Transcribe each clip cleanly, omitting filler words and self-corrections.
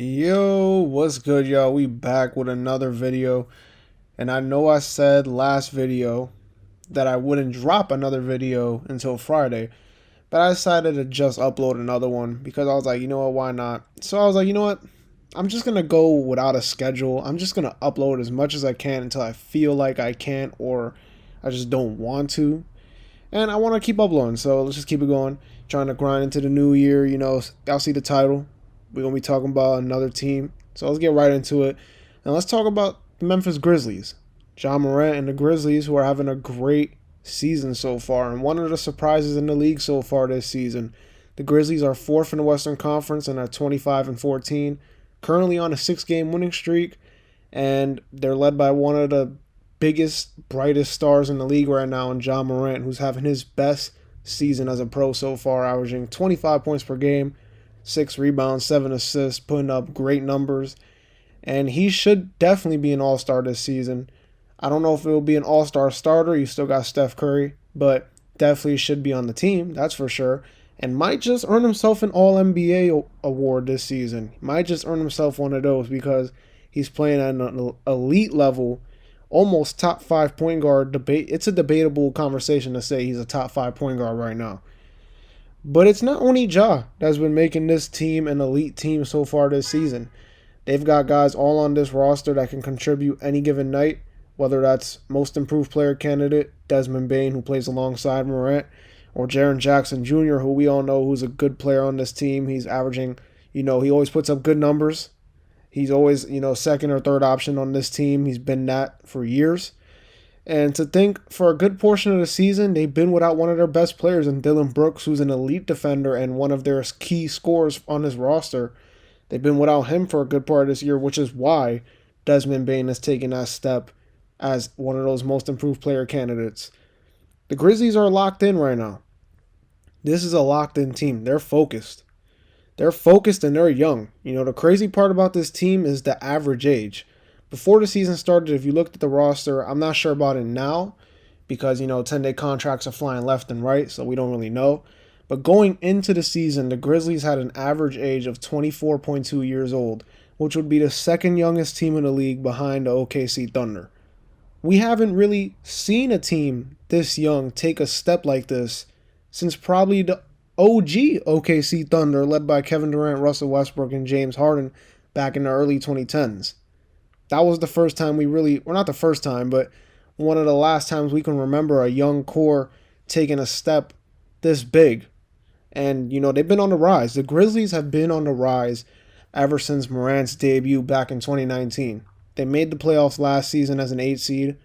Yo, what's good, y'all? We back with another video. And I know I said last video that I wouldn't drop another video until Friday, but I decided to just upload another one because I was like, you know what, why not? So I was like, you know what? I'm just gonna go without a schedule. I'm just gonna upload as much as I can until I feel like I can't or I just don't want to. And I want to keep uploading, so let's just keep it going. Trying to grind into the new year. Y'all see the title. We're going to be talking about another team. So let's get right into it. And let's talk about the Memphis Grizzlies. Ja Morant and the Grizzlies, who are having a great season so far. And one of the surprises in the league so far this season. The Grizzlies are fourth in the Western Conference and are 25-14. Currently on a 6-game winning streak. And they're led by one of the biggest, brightest stars in the league right now in Ja Morant, who's having his best season as a pro so far, averaging 25 points per game, 6 rebounds, 7 assists, putting up great numbers. And he should definitely be an all-star this season. I don't know if it will be an all-star starter. You still got Steph Curry, but definitely should be on the team, that's for sure. And might just earn himself an All-NBA award this season. Might just earn himself one of those because he's playing at an elite level, almost top 5 point guard debate. It's a debatable conversation to say he's a top 5 point guard right now. But it's not only Ja that's been making this team an elite team so far this season. They've got guys all on this roster that can contribute any given night, whether that's most improved player candidate, Desmond Bane, who plays alongside Morant, or Jaren Jackson Jr., who we all know who's a good player on this team. He's averaging, he always puts up good numbers. He's always, second or third option on this team. He's been that for years. And to think for a good portion of the season, they've been without one of their best players in Dillon Brooks, who's an elite defender and one of their key scorers on his roster. They've been without him for a good part of this year, which is why Desmond Bane has taken that step as one of those most improved player candidates. The Grizzlies are locked in right now. This is a locked in team. They're focused. They're focused and they're young. The crazy part about this team is the average age. Before the season started, if you looked at the roster, I'm not sure about it now because, 10-day contracts are flying left and right, so we don't really know. But going into the season, the Grizzlies had an average age of 24.2 years old, which would be the second youngest team in the league behind the OKC Thunder. We haven't really seen a team this young take a step like this since probably the OG OKC Thunder, led by Kevin Durant, Russell Westbrook, and James Harden back in the early 2010s. That was the first time not the first time, but one of the last times we can remember a young core taking a step this big. And, they've been on the rise. The Grizzlies have been on the rise ever since Morant's debut back in 2019. They made the playoffs last season as an 8 seed,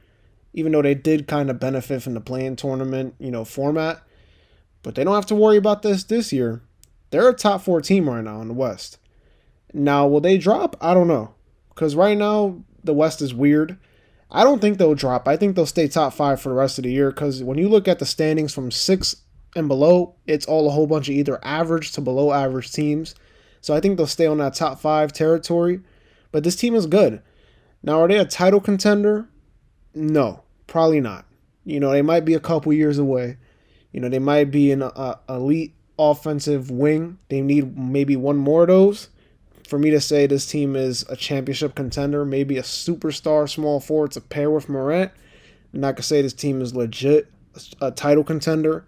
even though they did kind of benefit from the play-in tournament, format. But they don't have to worry about this year. They're a top 4 team right now in the West. Now, will they drop? I don't know. Because right now, the West is weird. I don't think they'll drop. I think they'll stay top 5 for the rest of the year. Because when you look at the standings from 6 and below, it's all a whole bunch of either average to below average teams. So I think they'll stay on that top 5 territory. But this team is good. Now, are they a title contender? No, probably not. They might be a couple years away. They might be an elite offensive wing. They need maybe one more of those for me to say this team is a championship contender, maybe a superstar small forward to pair with Morant. And I could say this team is legit a title contender.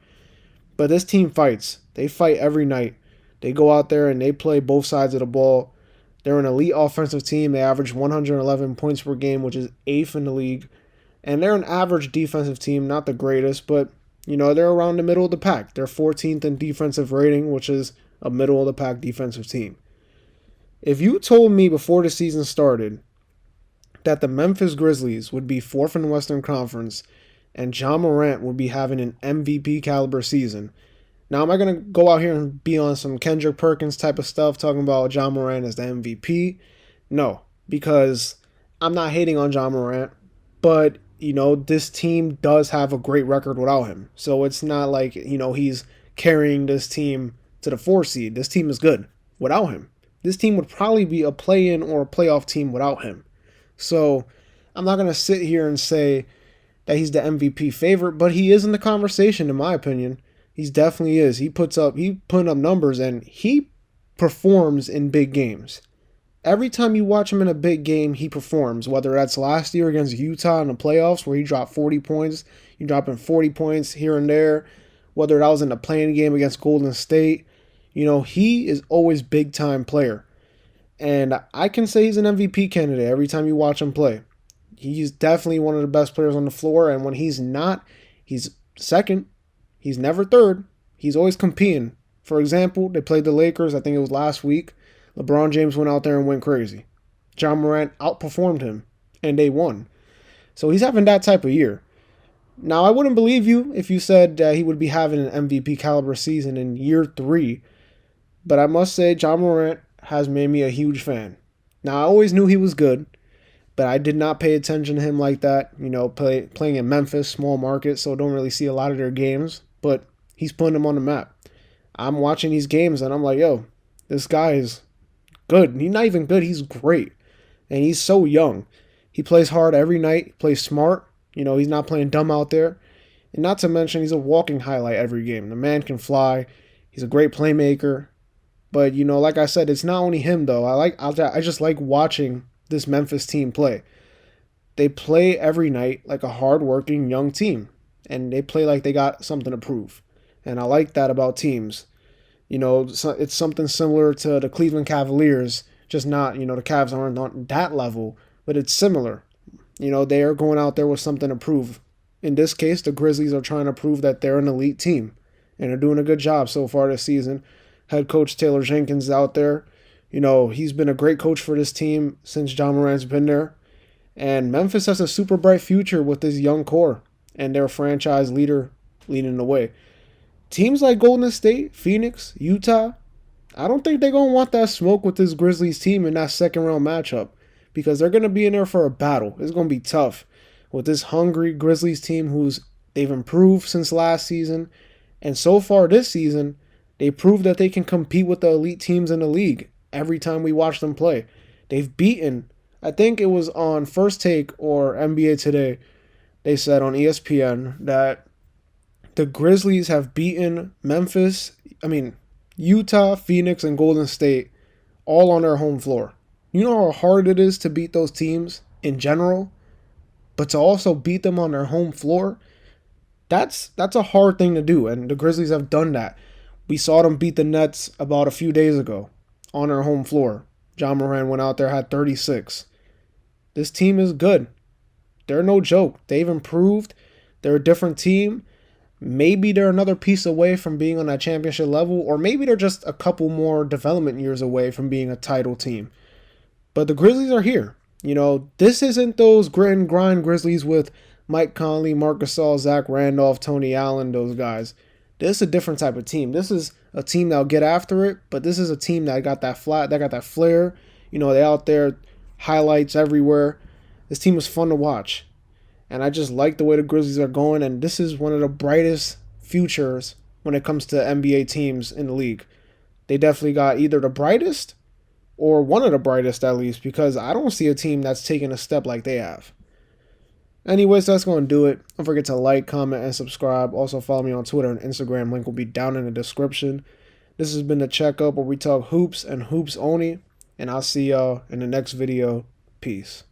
But this team fights. They fight every night. They go out there and they play both sides of the ball. They're an elite offensive team. They average 111 points per game, which is 8th in the league. And they're an average defensive team, not the greatest, but they're around the middle of the pack. They're 14th in defensive rating, which is a middle of the pack defensive team. If you told me before the season started that the Memphis Grizzlies would be 4th in the Western Conference and Ja Morant would be having an MVP caliber season, now am I going to go out here and be on some Kendrick Perkins type of stuff talking about Ja Morant as the MVP? No, because I'm not hating on Ja Morant, but this team does have a great record without him. So it's not like, he's carrying this team to the 4 seed. This team is good without him. This team would probably be a play-in or a playoff team without him. So I'm not going to sit here and say that he's the MVP favorite, but he is in the conversation, in my opinion. He definitely is. He putting up numbers and he performs in big games. every time you watch him in a big game, he performs, whether that's last year against Utah in the playoffs where he dropped 40 points, you dropping 40 points here and there, whether that was in the playing game against Golden State. He is always big-time player. And I can say he's an MVP candidate every time you watch him play. He's definitely one of the best players on the floor, and when he's not, he's second. He's never third. He's always competing. For example, they played the Lakers, I think it was last week. LeBron James went out there and went crazy. John Morant outperformed him, and they won. So he's having that type of year. Now, I wouldn't believe you if you said he would be having an MVP caliber season in year 3, but I must say John Morant has made me a huge fan. Now, I always knew he was good, but I did not pay attention to him like that. Playing in Memphis, small market, so don't really see a lot of their games, but he's putting them on the map. I'm watching these games, and I'm like, yo, this guy is good. He's not even good, he's great. And he's so young. He plays hard every night, plays smart. He's not playing dumb out there. And not to mention, he's a walking highlight every game. The man can fly. He's a great playmaker. But, like I said, it's not only him, though. I just like watching this Memphis team play. They play every night like a hard-working young team. And they play like they got something to prove. And I like that about teams. It's something similar to the Cleveland Cavaliers, just not, the Cavs aren't on that level, but it's similar. They are going out there with something to prove. In this case, the Grizzlies are trying to prove that they're an elite team, and they're doing a good job so far this season. Head coach Taylor Jenkins is out there. He's been a great coach for this team since John Morant's been there. And Memphis has a super bright future with this young core and their franchise leader leading the way. Teams like Golden State, Phoenix, Utah, I don't think they're going to want that smoke with this Grizzlies team in that second-round matchup because they're going to be in there for a battle. It's going to be tough with this hungry Grizzlies team they've improved since last season. And so far this season, they proved that they can compete with the elite teams in the league every time we watch them play. They've beaten, I think it was on First Take or NBA Today, they said on ESPN that the Grizzlies have beaten Utah, Phoenix, and Golden State all on their home floor. You know how hard it is to beat those teams in general, but to also beat them on their home floor, that's a hard thing to do, and the Grizzlies have done that. We saw them beat the Nets about a few days ago on their home floor. John Morant went out there, had 36. This team is good. They're no joke. They've improved. They're a different team. Maybe they're another piece away from being on that championship level, or maybe they're just a couple more development years away from being a title team. But the Grizzlies are here. This isn't those grit and grind Grizzlies with Mike Conley, Marc Gasol, Zach Randolph, Tony Allen, those guys. This is a different type of team. This is a team that'll get after it, but this is a team that got that flair. They out there, highlights everywhere. This team was fun to watch. And I just like the way the Grizzlies are going, and this is one of the brightest futures when it comes to NBA teams in the league. They definitely got either the brightest or one of the brightest at least, because I don't see a team that's taking a step like they have. Anyways, that's going to do it. Don't forget to like, comment, and subscribe. Also follow me on Twitter and Instagram. Link will be down in the description. This has been the Checkup, where we talk hoops and hoops only, and I'll see y'all in the next video. Peace.